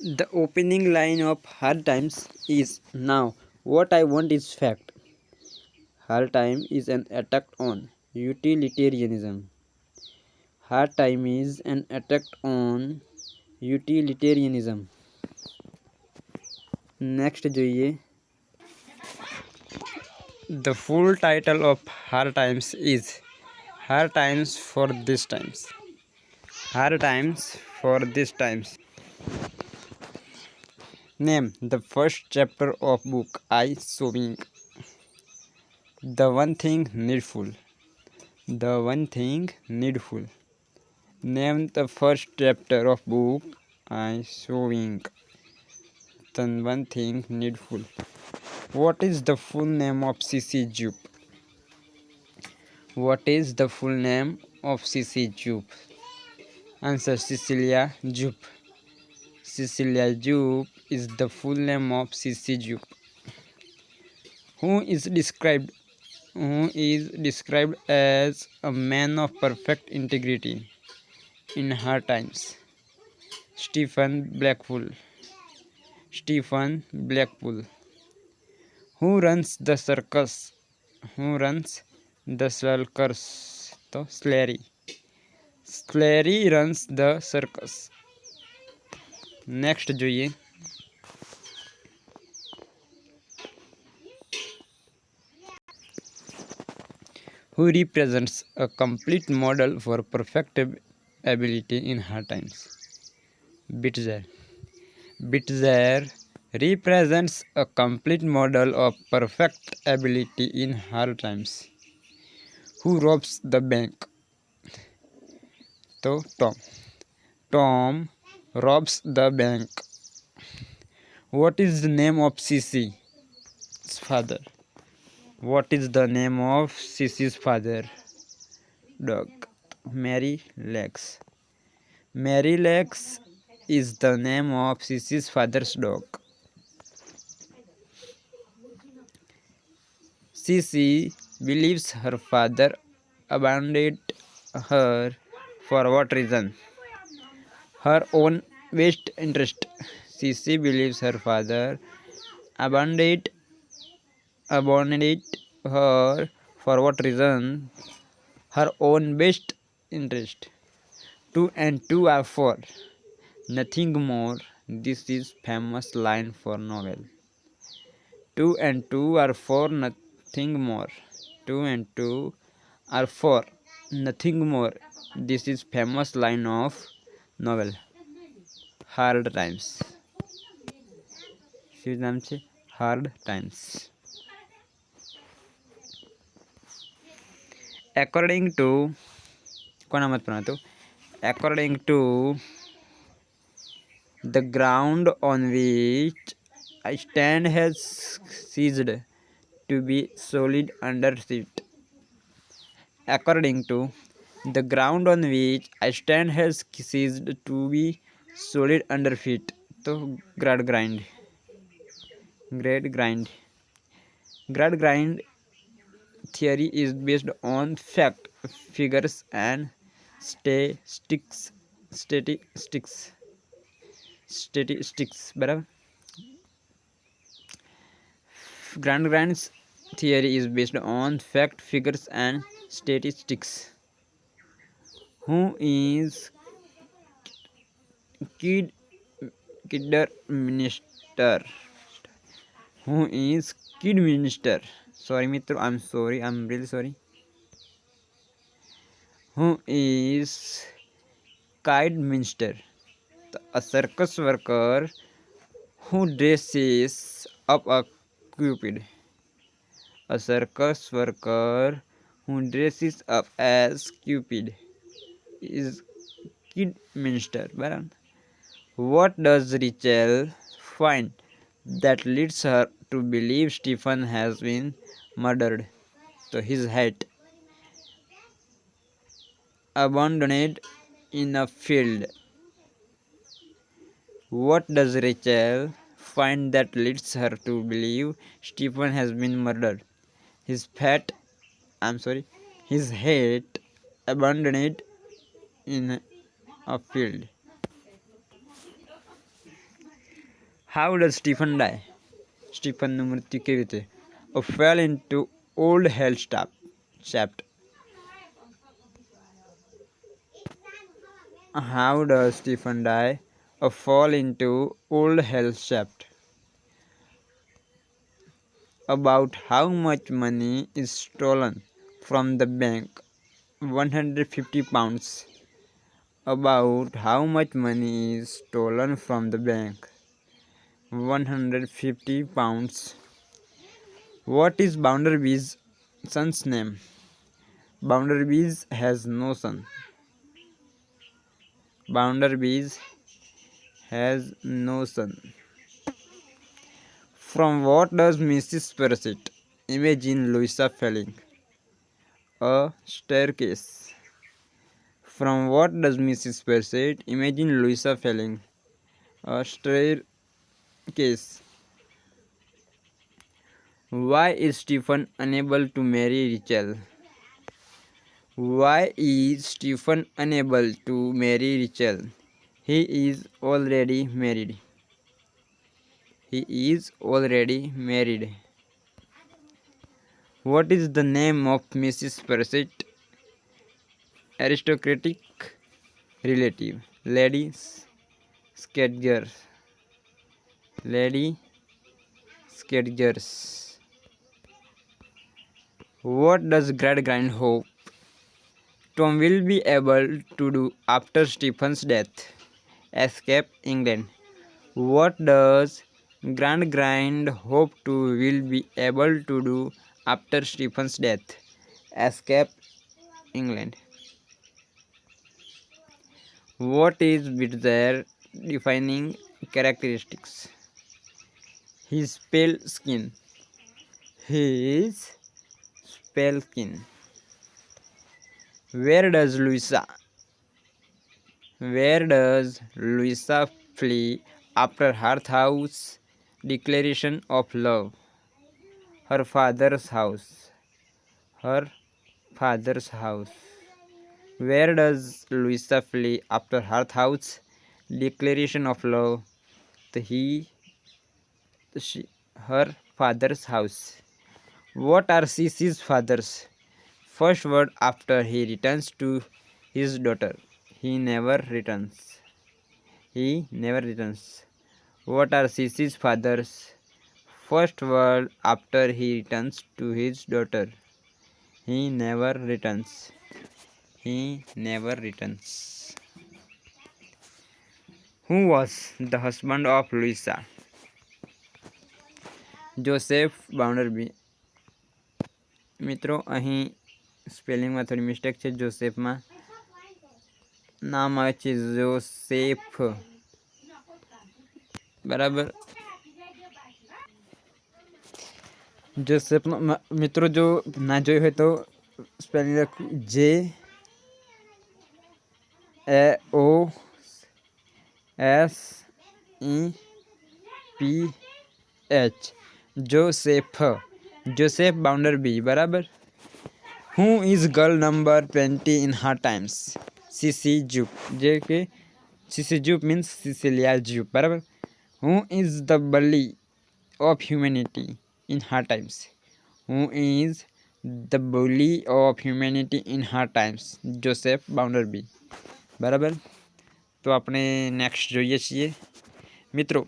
The opening line of Hard Times is now what I want is fact. Hard time is an attack on utilitarianism. Hard time is an attack on utilitarianism. Next જોઈએ. The full title of Hard Times is Hard Times for These Times. Hard Times for These Times. Name the first chapter of book I Sewing. The One Thing Needful. The One Thing Needful. Name the first chapter of book I Sewing. The One Thing Needful. What is the full name of C.C. Jupe? What is the full name of C.C. Jupe? Answer: Cecilia Jupe. Cecilia Jupe is the full name of C.C. Jupe. Who is described as a man of perfect integrity in Hard Times? Stephen Blackpool. Stephen Blackpool. Who runs the circus? Who runs the circus? तो Slary. Slary runs the circus. Next જોઈએ. Who represents a complete model for perfect ability in Hard Times? Bitzer. Bitzer represents a complete model of perfect ability in Hard Times. Who robs the bank? तो Tom. Tom robs the bank. What is the name of CC's father? What is the name of CC's father? Dog. Mary Legs. Mary Legs is the name of CC's father's dog. CC believes her father abandoned her for what reason? Her own best interest. CC believes her father abandoned her for what reason? Her own best interest. 2 and 2 are 4. Nothing more. This is famous line for novel. 2 and 2 are 4. Nothing more. 2 and 2 are 4. Nothing more. This is famous line of novel. Hard Times. શું નામ છે? Hard Times. According to કોના મત પર હતું? According to the ground on which I stand has ceased to be solid under feet. According to the ground on which I stand has ceased to be solid under feet. तो grad grind. Grad grind theory is based on fact, figures and statistics. बराबर. Grad grind's theory is based on fact, figures and statistics. Who is Kidder-Minister? Who is Kid-Minister? Sorry મિત્રો, I'm really sorry. Who is Kid-Minister? A circus worker who dresses up a Cupid. A circus worker who dresses up as Cupid is Kid-Minister. बराबर. What does Rachel find that leads her to believe Stephen has been murdered? So his hat abandoned in a field. What does Rachel find that leads her to believe Stephen has been murdered? His hat abandoned in a field. How does Stephen die? સ્ટીફનનું મૃત્યુ કેવી રીતે? Fell into old hell shaft. How does Stephen die? A fall into old hell shaft. About how much money is stolen from the bank? 150 pounds. About how much money is stolen from the bank? 150 pounds. What is Bounderby's son's name? Bounderby's has no son. Bounderby's has no son. From what does Mrs. Parasite imagine Louisa falling? A staircase. From what does Mrs. Parasite imagine Louisa falling? A staircase. Why is Stephen unable to marry Rachel? Why is Stephen unable to marry Rachel? He is already married. He is already married. What is the name of Mrs. Parasite? Aristocratic relative. Lady Scadgers. Lady Scadgers. What does Great Grand hope Tom will be able to do after Stephen's death? Escape England. What does Grand hope to will be able to do after Stephen's death? Escape England. What is with their defining characteristics? His pale skin. His pale skin. Where does Louisa flee after her house declaration of love? Her father's house. Her father's house. Where does Louisa flee after her house declaration of love? Her father's house. What are Sissy's father's first word after he returns to his daughter? He never returns. He never returns. What are Sissy's father's first word after he returns to his daughter? He never returns. He never returns. Who was the husband of Louisa? Joseph Bounderby. મિત્રો અહીં સ્પેલિંગમાં થોડી mistake છે. જોસેફમાં નામ આવે છે Joseph, બરાબર. જોસેફમાં મિત્રો જો ના જોઈ હોય તો સ્પેલિંગ લખું JAOSEPH. જોસેફ બાઉન્ડરબી, બરાબર. Who is girl number 20 in her times? Sissy Jupe. જે કે Sissy Jupe means Cecilia Jupe, બરાબર. Who is the bully of humanity in her times? Who is the bully of humanity in her times? Joseph Bounderby, બરાબર. તો આપણે next જોઈએ છીએ મિત્રો.